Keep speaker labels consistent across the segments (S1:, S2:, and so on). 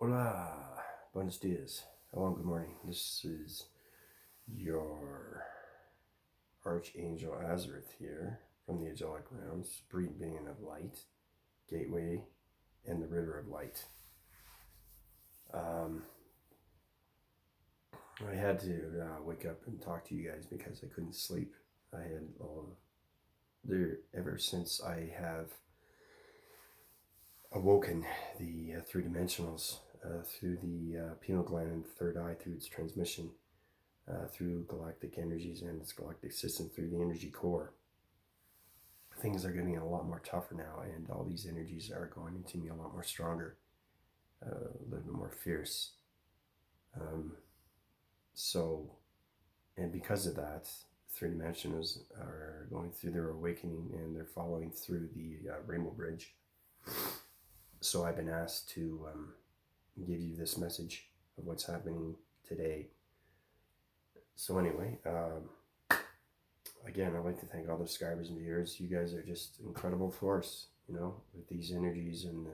S1: Hola, buenos dias. Hello, good morning. This is your Archangel Azareth here from the angelic realms, breed being of light, gateway, and the river of light. I had to wake up and talk to you guys because I couldn't sleep. I had there ever since I have awoken the three dimensionals through the pineal gland and the third eye through its transmission. Through galactic energies and its galactic system through the energy core. Things are getting a lot more tougher now, and all these energies are going into me a lot more stronger, a little bit more fierce. And because of that, three dimensionals are going through their awakening and they're following through the Rainbow Bridge. So I've been asked to give you this message of what's happening today. So anyway, again, I'd like to thank all the subscribers and viewers. You guys are just incredible force, with these energies and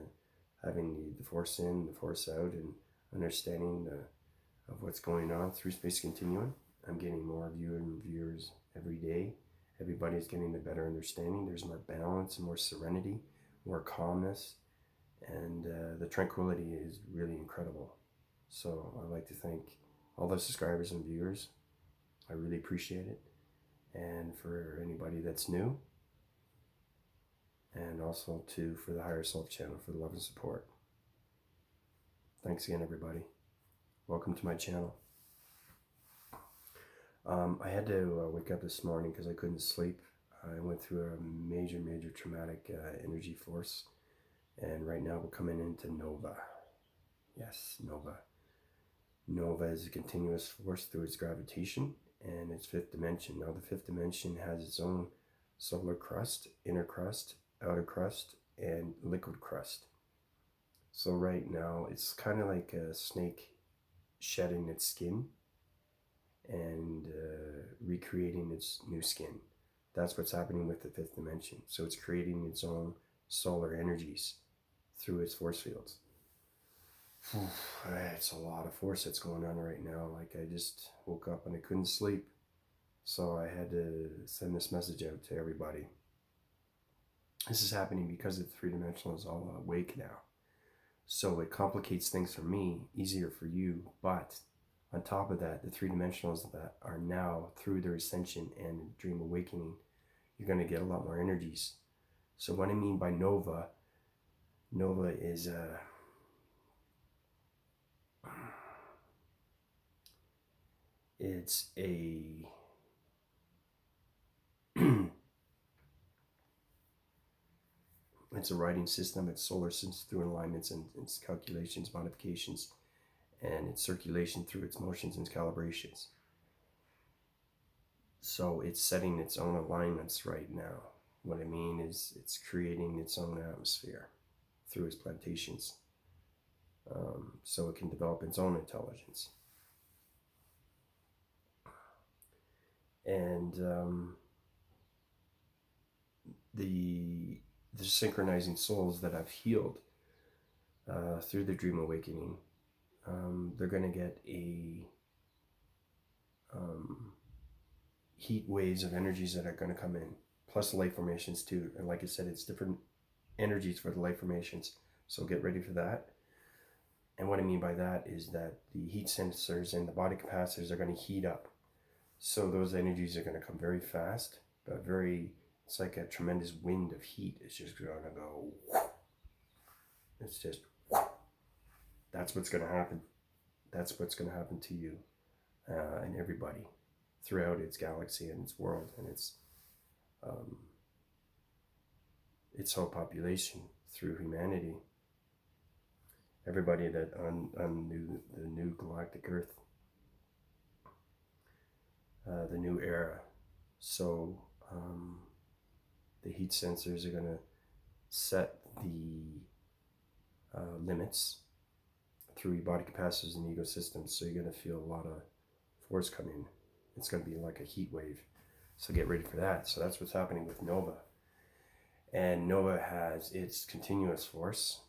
S1: having the force in, the force out, and understanding of what's going on through Space Continuum. I'm getting more viewers every day. Everybody's getting a better understanding. There's more balance, more serenity, more calmness, and the tranquility is really incredible. So I'd like to thank all the subscribers and viewers. I really appreciate it. And for anybody that's new, and also for the Higher Self channel for the love and support. Thanks again, everybody. Welcome to my channel. I had to wake up this morning because I couldn't sleep. I went through a major traumatic energy force, and right now we're coming into Nova. Yes, Nova. Nova is a continuous force through its gravitation and its fifth dimension. Now the fifth dimension has its own solar crust, inner crust, outer crust, and liquid crust. So right now it's kind of like a snake shedding its skin and recreating its new skin. That's what's happening with the fifth dimension. So it's creating its own solar energies through its force fields. It's a lot of force that's going on right now. Like, I just woke up and I couldn't sleep. So I had to send this message out to everybody. This is happening because the three-dimensional is all awake now. So it complicates things for me, easier for you. But on top of that, the three-dimensionals that are now through their ascension and dream awakening, you're going to get a lot more energies. So what I mean by Nova is it's a it's a writing system. It's solar systems through alignments and its calculations, modifications, and its circulation through its motions and calibrations. So it's setting its own alignments right now. What I mean is it's creating its own atmosphere through its plantations, so it can develop its own intelligence. And the synchronizing souls that I've healed through the dream awakening, they're going to get a heat waves of energies that are going to come in, plus light formations too. And like I said, it's different energies for the light formations, so get ready for that. And what I mean by that is that the heat sensors and the body capacitors are going to heat up. So those energies are going to come very fast, but it's like a tremendous wind of heat. It's just going to go, it's just, that's what's going to happen. That's what's going to happen to you and everybody throughout its galaxy and its world and its whole population through humanity. Everybody that on the new galactic Earth, the new era. So the heat sensors are going to set the limits through your body capacitors and ecosystems. So you're going to feel a lot of force come in. It's going to be like a heat wave. So get ready for that. So that's what's happening with Nova. And Nova has its continuous force,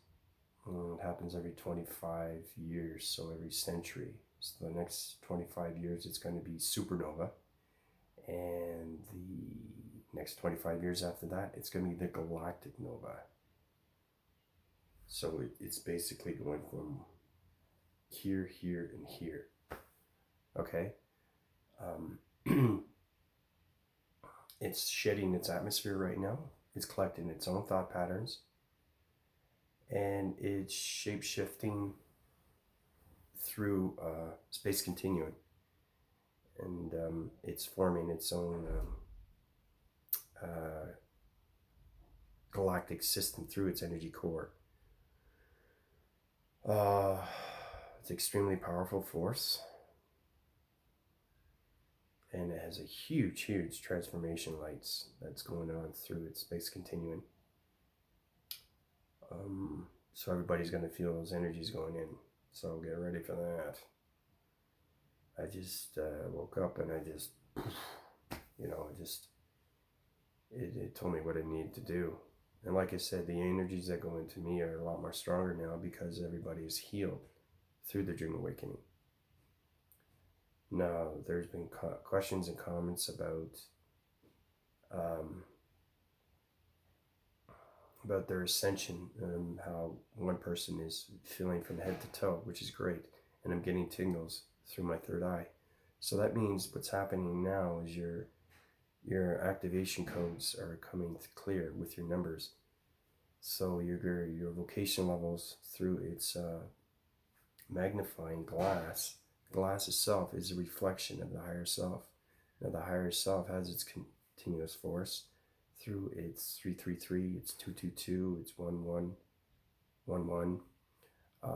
S1: It happens every 25 years, so every century. So the next 25 years, it's going to be supernova. And the next 25 years after that, it's going to be the galactic nova. So it's basically going from here, here, and here. Okay? It's shedding its atmosphere right now. It's collecting its own thought patterns. And it's shape-shifting through space continuum. And it's forming its own galactic system through its energy core. It's an extremely powerful force. And it has a huge, huge transformation lights that's going on through its space continuum. So everybody's going to feel those energies going in. So get ready for that. I just woke up and I just, it told me what I needed to do. And like I said, the energies that go into me are a lot more stronger now because everybody is healed through the Dream Awakening. Now, there's been questions and comments about their ascension, how one person is feeling from head to toe, which is great. And I'm getting tingles through my third eye. So that means what's happening now is your activation codes are coming clear with your numbers. So your vocation levels through its magnifying glass. Glass itself is a reflection of the higher self. Now the higher self has its continuous force through its 333, it's 222, it's 1111,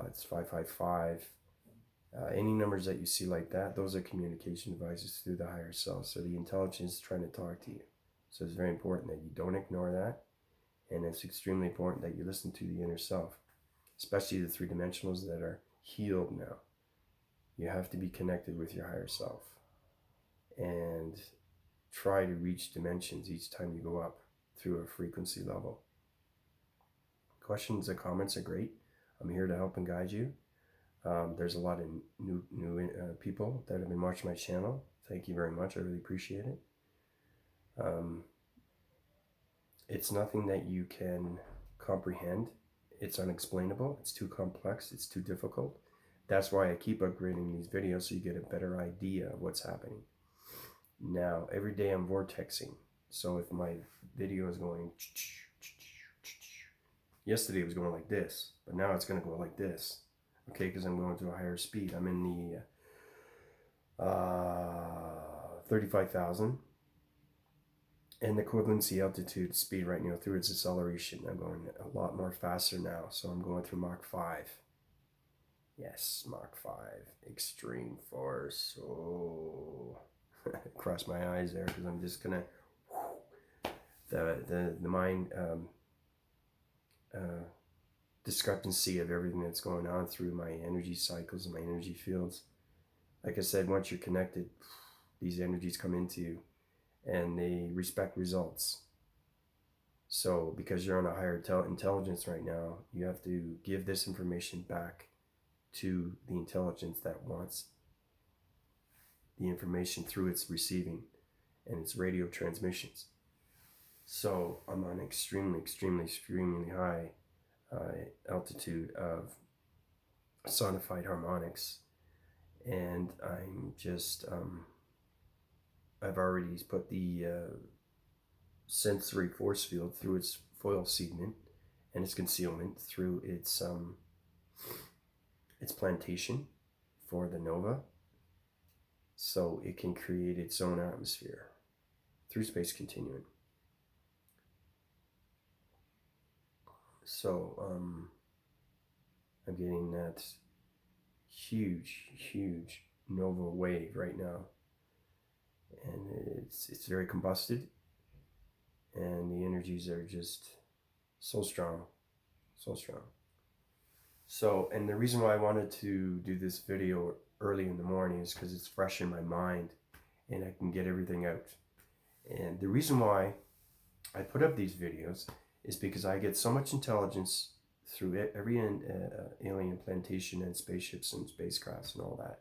S1: it's 555. Any numbers that you see like that, those are communication devices through the higher self. So the intelligence is trying to talk to you. So it's very important that you don't ignore that. And it's extremely important that you listen to the inner self, especially the three dimensionals that are healed now. You have to be connected with your higher self and try to reach dimensions each time you go up through a frequency level. Questions and comments are great. I'm here to help and guide you. There's a lot of new people that have been watching my channel. Thank you very much. I really appreciate it. It's nothing that you can comprehend. It's unexplainable. It's too complex. It's too difficult. That's why I keep upgrading these videos so you get a better idea of what's happening. Now, every day I'm vortexing. So if my video is going... Yesterday it was going like this, but now it's going to go like this. Okay, because I'm going to a higher speed. I'm in the 35,000. And the equivalency altitude speed right now through its acceleration. I'm going a lot more faster now. So I'm going through Mach 5. Yes, Mach 5. Extreme force. Oh. Cross my eyes there because I'm just going to... The mind... discrepancy of everything that's going on through my energy cycles and my energy fields. Like I said, once you're connected, these energies come into you and they respect results. So because you're on a higher intelligence right now, you have to give this information back to the intelligence that wants the information through its receiving and its radio transmissions. So I'm on extremely, extremely, extremely high altitude of sonified harmonics, and I'm just I've already put the sensory force field through its foil segment and its concealment through its plantation for the nova, so it can create its own atmosphere through space continuum. So I'm getting that huge, huge nova wave right now, and it's very combusted, and the energies are just so strong, so strong. So, and the reason why I wanted to do this video early in the morning is because it's fresh in my mind, and I can get everything out. And the reason why I put up these videos is because I get so much intelligence through every alien plantation and spaceships and spacecrafts and all that.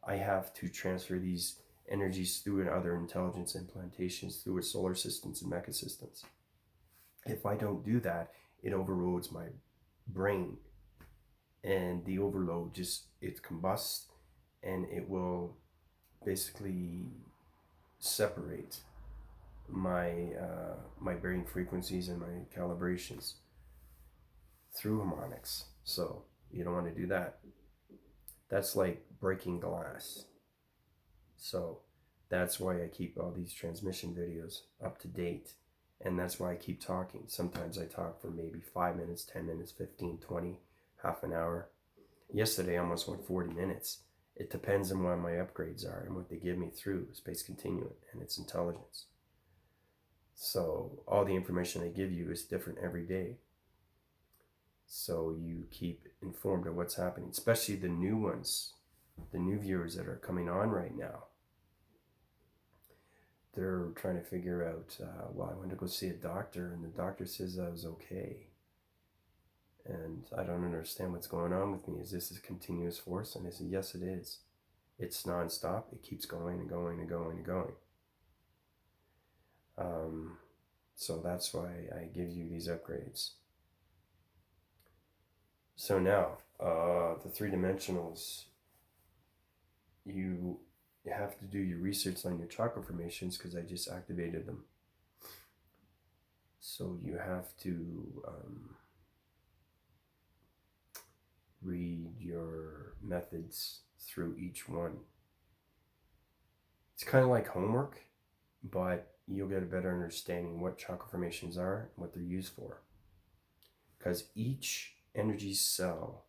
S1: I have to transfer these energies through other intelligence implantations through its solar systems and Mecca systems. If I don't do that, it overloads my brain, and the overload it combusts, and it will basically separate my brain frequencies and my calibrations through harmonics. So you don't want to do that. That's like breaking glass. So that's why I keep all these transmission videos up to date. And that's why I keep talking. Sometimes I talk for maybe 5 minutes, 10 minutes, 15, 20, half an hour. Yesterday I almost went 40 minutes. It depends on what my upgrades are and what they give me through space continuum and its intelligence. So all the information they give you is different every day. So you keep informed of what's happening, especially the new ones, the new viewers that are coming on right now. They're trying to figure out, well, I went to go see a doctor and the doctor says I was okay. And I don't understand what's going on with me. Is this a continuous force? And I said, yes, it is. It's nonstop. It keeps going and going and going and going. So that's why I give you these upgrades. So now, the three dimensionals, you have to do your research on your chakra formations because I just activated them. So you have to read your methods through each one. It's kind of like homework, but you'll get a better understanding what chakra formations are and what they're used for. Because each energy cell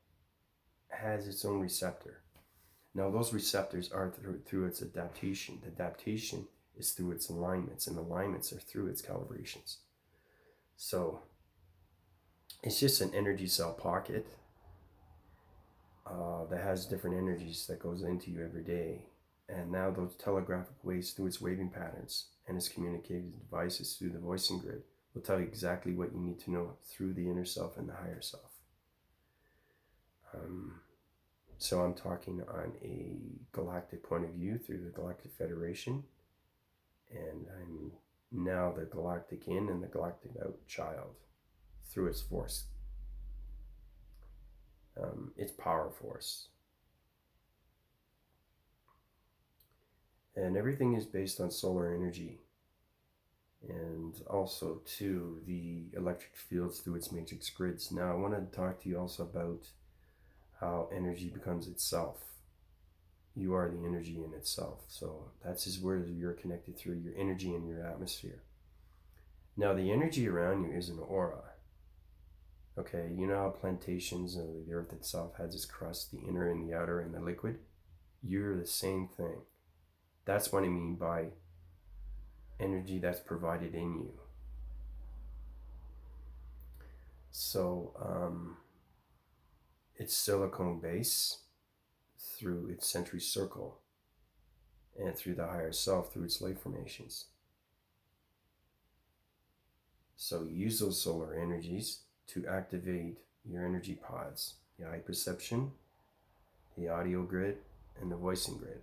S1: has its own receptor. Now those receptors are through its adaptation. The adaptation is through its alignments, and alignments are through its calibrations. So it's just an energy cell pocket that has different energies that goes into you every day. And now those telegraphic waves through its waving patterns and its communicated devices through the voicing grid will tell you exactly what you need to know through the inner self and the higher self. So I'm talking on a galactic point of view through the Galactic Federation, and I'm now the galactic in and the galactic out child through its force, its power force. And everything is based on solar energy, and also to the electric fields through its matrix grids. Now I want to talk to you also about how energy becomes itself. You are the energy in itself. So that's just where you're connected through your energy and your atmosphere. Now the energy around you is an aura. Okay, you know how plantations of the earth itself has its crust, the inner and the outer and the liquid? You're the same thing. That's what I mean by energy that's provided in you. So it's silicone base through its century circle and through the higher self through its light formations. So you use those solar energies to activate your energy pods, the eye perception, the audio grid, and the voicing grid.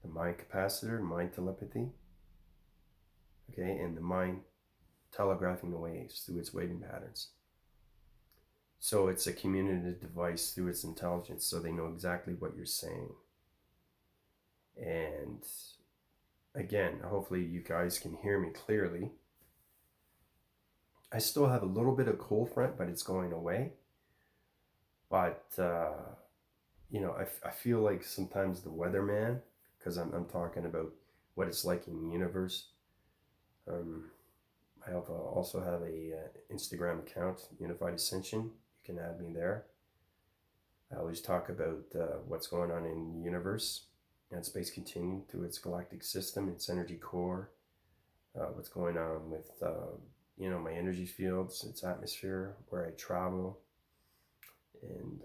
S1: The mind capacitor, mind telepathy, okay, and the mind telegraphing the waves through its waving patterns. So it's a communicative device through its intelligence, so they know exactly what you're saying. And again, hopefully you guys can hear me clearly. I still have a little bit of cold front, but it's going away. But, I feel like sometimes the weatherman, because I'm talking about what it's like in the universe. I also have a Instagram account, Unified Ascension. You can add me there. I always talk about what's going on in the universe and space continuum through its galactic system, its energy core, what's going on with my energy fields, its atmosphere, where I travel, and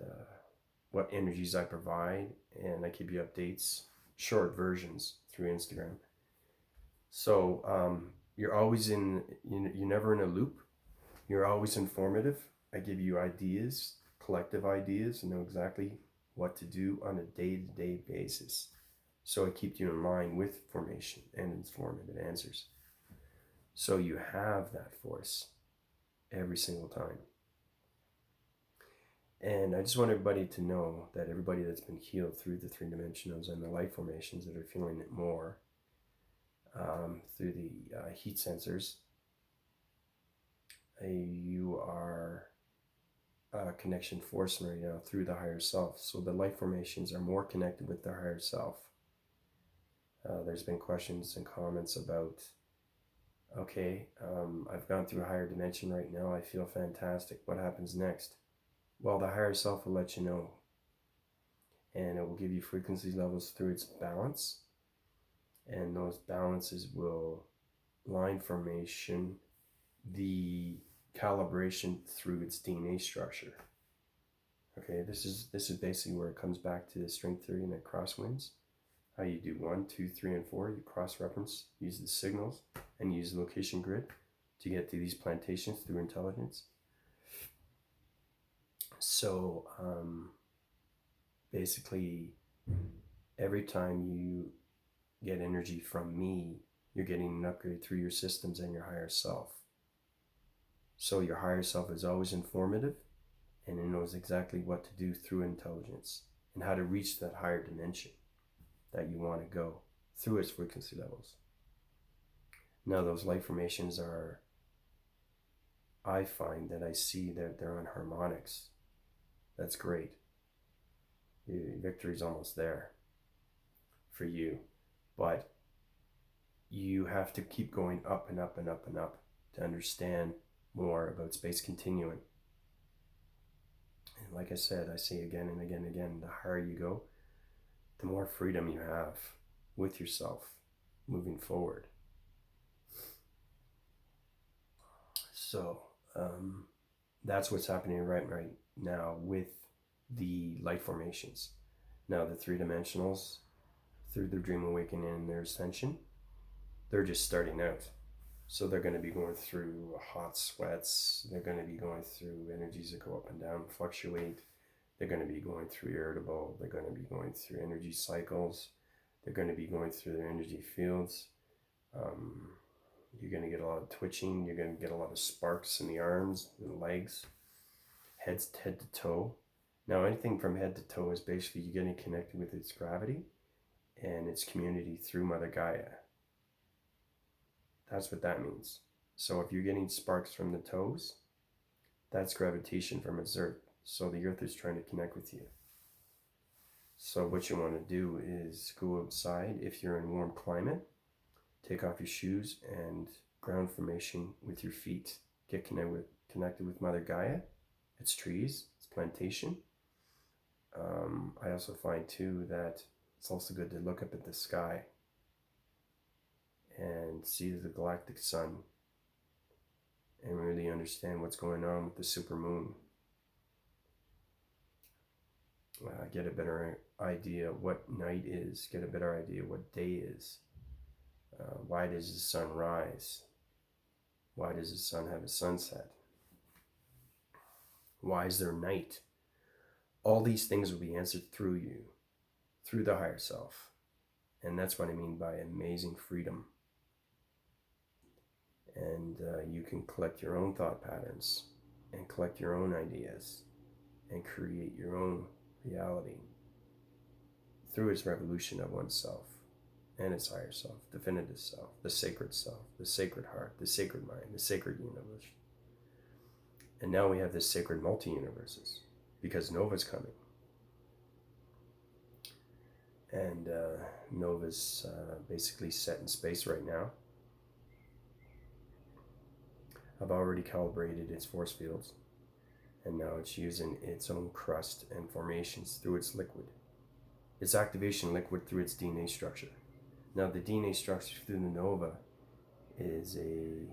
S1: what energies I provide, and I keep you updates, short versions through Instagram. So you're always you're never in a loop. You're always informative. I give you ideas, collective ideas, and know exactly what to do on a day-to-day basis. So I keep you in line with formation and informative answers. So you have that force every single time. And I just want everybody to know that everybody that's been healed through the three dimensionals and the light formations that are feeling it more through the heat sensors, you are a connection force right now through the higher self. So the light formations are more connected with the higher self. There's been questions and comments about, okay, I've gone through a higher dimension right now. I feel fantastic. What happens next? Well, the higher self will let you know. And it will give you frequency levels through its balance. And those balances will line formation, the calibration through its DNA structure. Okay, this is basically where it comes back to the string theory and the crosswinds. How you do 1, 2, 3, and 4. You cross-reference, use the signals, and use the location grid to get to these plantations through intelligence. So basically, every time you get energy from me, you're getting an upgrade through your systems and your higher self. So your higher self is always informative, and it knows exactly what to do through intelligence and how to reach that higher dimension that you want to go through its frequency levels. Now those light formations are, I find that I see that they're on harmonics. That's great. Victory's almost there for you, but you have to keep going up and up and up and up to understand more about space continuum. And like I said, I say again and again and again, the higher you go, the more freedom you have with yourself moving forward. So that's what's happening right now with the light formations. Now the three dimensionals, through their dream awakening and their ascension, they're just starting out. So they're going to be going through hot sweats. They're going to be going through energies that go up and down, fluctuate. They're going to be going through irritable. They're going to be going through energy cycles. They're going to be going through their energy fields. You're going to get a lot of twitching. You're going to get a lot of sparks in the arms and legs, head to toe. Now, anything from head to toe is basically you're getting connected with its gravity and its community through Mother Gaia. That's what that means. So if you're getting sparks from the toes, that's gravitation from its earth. So the earth is trying to connect with you. So what you want to do is go outside. If you're in a warm climate, take off your shoes and ground formation with your feet. Get connected with Mother Gaia. It's trees, it's plantation. I also find too that it's also good to look up at the sky and see the galactic sun and really understand what's going on with the supermoon. Get a better idea what night is, get a better idea what day is. Why does the sun rise? Why does the sun have a sunset? Why is there night? All these things will be answered through you, through the higher self. And that's what I mean by amazing freedom. And you can collect your own thought patterns and collect your own ideas and create your own reality through its revolution of oneself and its higher self, definitive self, the sacred heart, the sacred mind, the sacred universe. And now we have this sacred multi-universes because Nova's coming. And Nova's basically set in space right now. I've already calibrated its force fields, and now it's using its own crust and formations through its liquid. Its activation liquid through its DNA structure. Now the DNA structure through the nova is a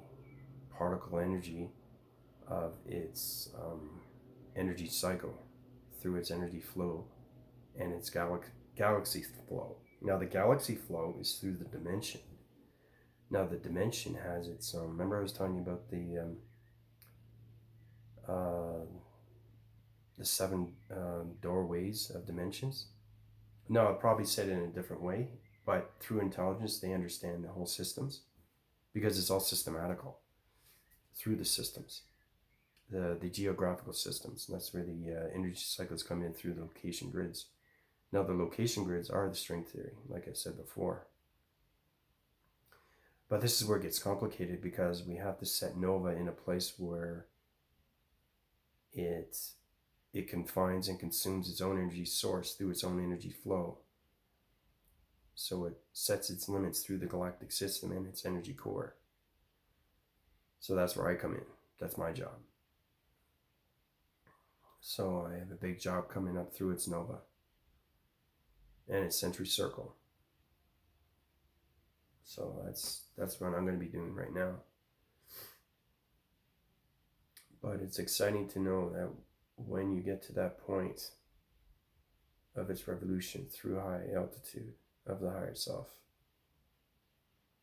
S1: particle energy of its energy cycle through its energy flow and its galaxy flow. Now the galaxy flow is through the dimension. Now the dimension has its remember I was telling you about uh, the seven doorways of dimensions. No, I'll probably said it in a different way, but through intelligence, they understand the whole systems because it's all systematical through the systems, the geographical systems. And that's where the energy cycles come in through the location grids. Now, the location grids are the string theory, like I said before. But this is where it gets complicated because we have to set Nova in a place where it confines and consumes its own energy source through its own energy flow. So it sets its limits through the galactic system and its energy core. So that's where I come in. That's my job. So I have a big job coming up through its nova and its century circle. So that's what I'm going to be doing right now. But it's exciting to know that when you get to that point of its revolution through high altitude of the higher self,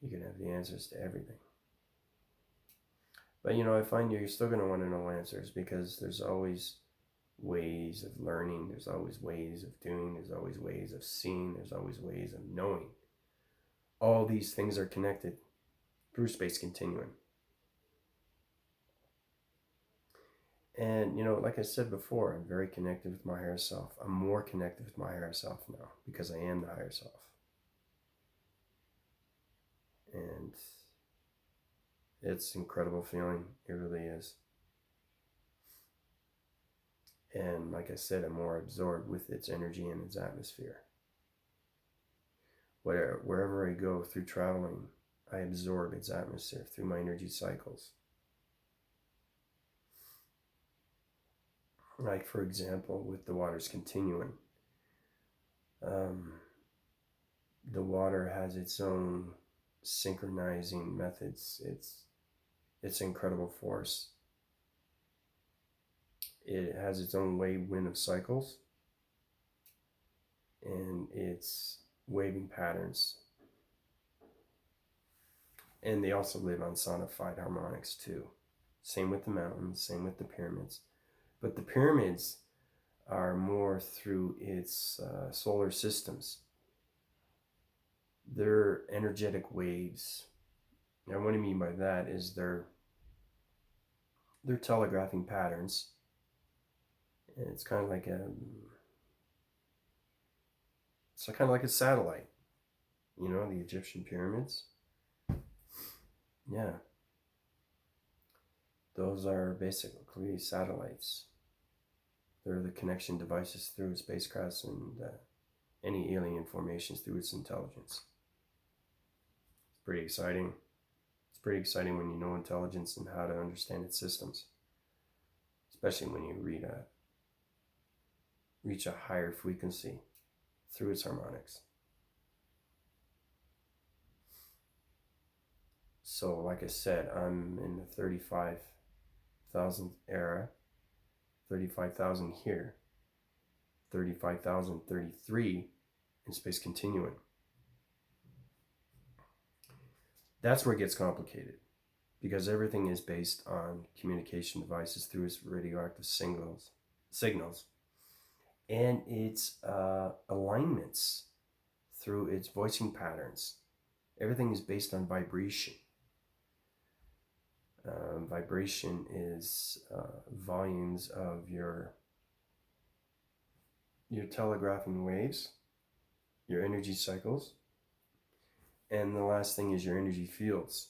S1: you can have the answers to everything. But I find you're still going to want to know answers because there's always ways of learning, there's always ways of doing, there's always ways of seeing, there's always ways of knowing. All these things are connected through space continuum. And, like I said before, I'm very connected with my higher self. I'm more connected with my higher self now because I am the higher self. And it's an incredible feeling. It really is. And like I said, I'm more absorbed with its energy and its atmosphere. Wherever I go through traveling, I absorb its atmosphere through my energy cycles. Like, for example, with the water's continuum, the water has its own synchronizing methods. It's an incredible force. It has its own wind of cycles and its waving patterns. And they also live on sonified harmonics too. Same with the mountains, same with the pyramids. But the pyramids are more through its solar systems. They're energetic waves. Now, what I mean by that is they're telegraphing patterns. And it's kind of like a satellite. The Egyptian pyramids. Yeah. Those are basically satellites. They're the connection devices through spacecrafts and any alien formations through its intelligence. It's pretty exciting. It's pretty exciting when you know intelligence and how to understand its systems. Especially when you reach a higher frequency through its harmonics. So, like I said, I'm in the 35,000th era, 35,000 here, 35,033 in space continuum. That's where it gets complicated because everything is based on communication devices through its radioactive signals and its alignments through its voicing patterns. Everything is based on vibration. Vibration is volumes of your telegraphing waves, your energy cycles, and the last thing is your energy fields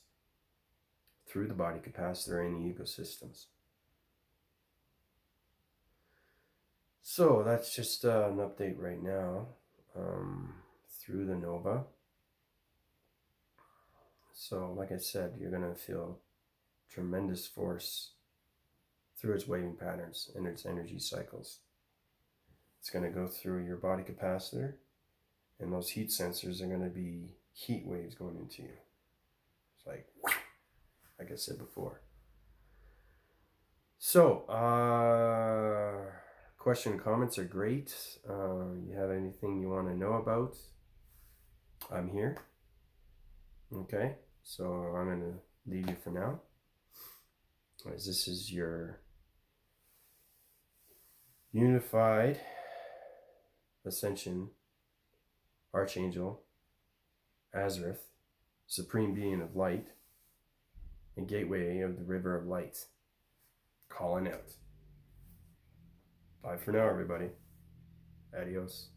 S1: through the body capacitor and the ecosystems. So that's just an update right now through the nova. So like I said, you're going to feel tremendous force through its waving patterns and its energy cycles. It's going to go through your body capacitor, and those heat sensors are going to be heat waves going into you. It's like I said before. So, question and comments are great. You have anything you want to know about? I'm here. Okay, so I'm going to leave you for now. As this is your Unified Ascension, Archangel, Azareth, Supreme Being of Light, and Gateway of the River of Light. Calling out. Bye for now, everybody. Adios.